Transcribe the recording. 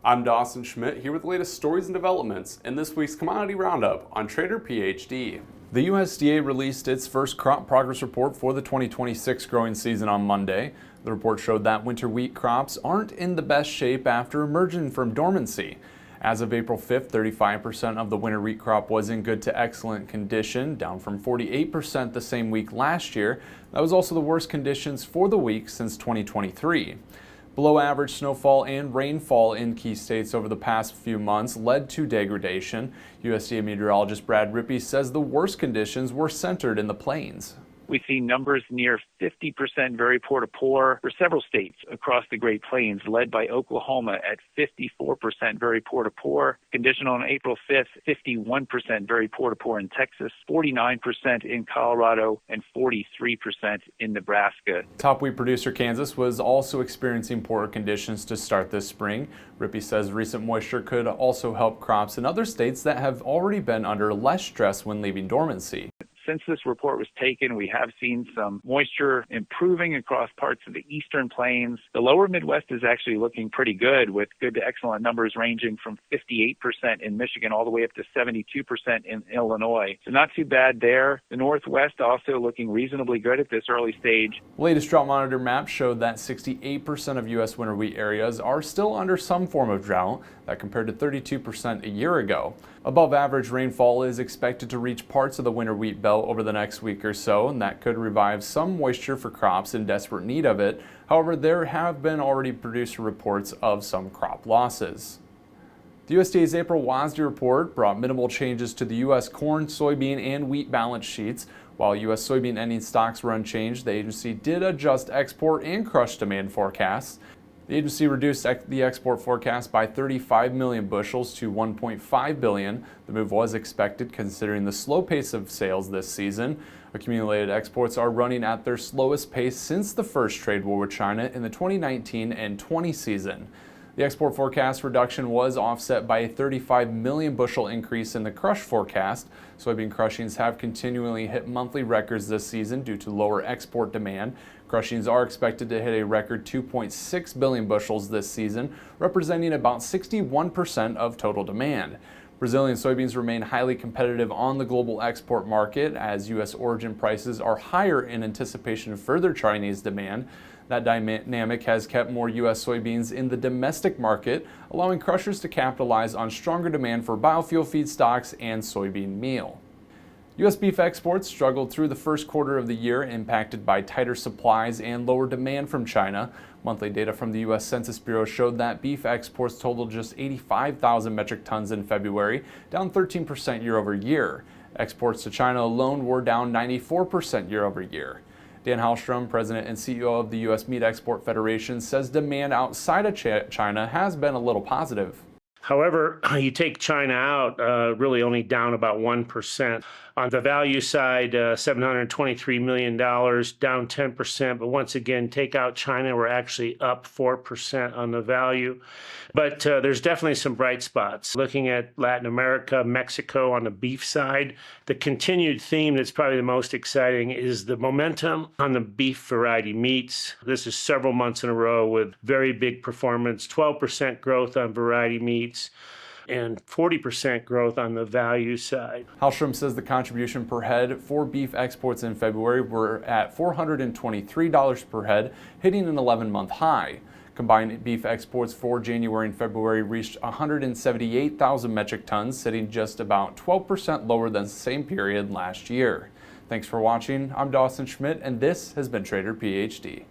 I'm Dawson Schmidt here with the latest stories and developments in this week's Commodity Roundup on Trader PhD. The USDA released its first crop progress report for the 2026 growing season on Monday. The report showed that winter wheat crops aren't in the best shape after emerging from dormancy. As of April 5th, 35% of the winter wheat crop was in good to excellent condition, down from 48% the same week last year. That was also the worst conditions for the week since 2023. Below average snowfall and rainfall in key states over the past few months led to degradation. USDA meteorologist Brad Rippey says the worst conditions were centered in the plains. We see numbers near 50% very poor to poor for several states across the Great Plains, led by Oklahoma at 54% very poor to poor. Condition on April 5th, 51% very poor to poor in Texas, 49% in Colorado, and 43% in Nebraska. Top wheat producer Kansas was also experiencing poorer conditions to start this spring. Rippey says recent moisture could also help crops in other states that have already been under less stress when leaving dormancy. Since this report was taken, we have seen some moisture improving across parts of the eastern plains. The lower Midwest is actually looking pretty good, with good to excellent numbers ranging from 58% in Michigan all the way up to 72% in Illinois. So not too bad there. The Northwest also looking reasonably good at this early stage. The latest drought monitor map showed that 68% of U.S. winter wheat areas are still under some form of drought. That compared to 32% a year ago. Above average rainfall is expected to reach parts of the winter wheat belt over the next week or so, and that could revive some moisture for crops in desperate need of it. However, there have been already producer reports of some crop losses. The USDA's April WASDE report brought minimal changes to the U.S. corn, soybean, and wheat balance sheets. While U.S. soybean ending stocks were unchanged, the agency did adjust export and crush demand forecasts. The agency reduced the export forecast by 35 million bushels to 1.5 billion. The move was expected considering the slow pace of sales this season. Accumulated exports are running at their slowest pace since the first trade war with China in the 2019 and 20 season. The export forecast reduction was offset by a 35 million bushel increase in the crush forecast. Soybean crushings have continually hit monthly records this season due to lower export demand. Crushings are expected to hit a record 2.6 billion bushels this season, representing about 61% of total demand. Brazilian soybeans remain highly competitive on the global export market as U.S. origin prices are higher in anticipation of further Chinese demand. That dynamic has kept more U.S. soybeans in the domestic market, allowing crushers to capitalize on stronger demand for biofuel feedstocks and soybean meal. U.S. beef exports struggled through the first quarter of the year, impacted by tighter supplies and lower demand from China. Monthly data from the U.S. Census Bureau showed that beef exports totaled just 85,000 metric tons in February, down 13% year over year. Exports to China alone were down 94% year over year. Dan Halstrom, president and CEO of the U.S. Meat Export Federation, says demand outside of China has been a little positive. However, you take China out, really only down about 1%. On the value side, $723 million, down 10%. But once again, take out China, we're actually up 4% on the value. But there's definitely some bright spots. Looking at Latin America, Mexico on the beef side, the continued theme that's probably the most exciting is the momentum on the beef variety meats. This is several months in a row with very big performance, 12% growth on variety meats, and 40% growth on the value side. Halstrom says the contribution per head for beef exports in February were at $423 per head, hitting an 11-month high. Combined beef exports for January and February reached 178,000 metric tons, sitting just about 12% lower than the same period last year. Thanks for watching. I'm Dawson Schmidt, and this has been Trader PhD.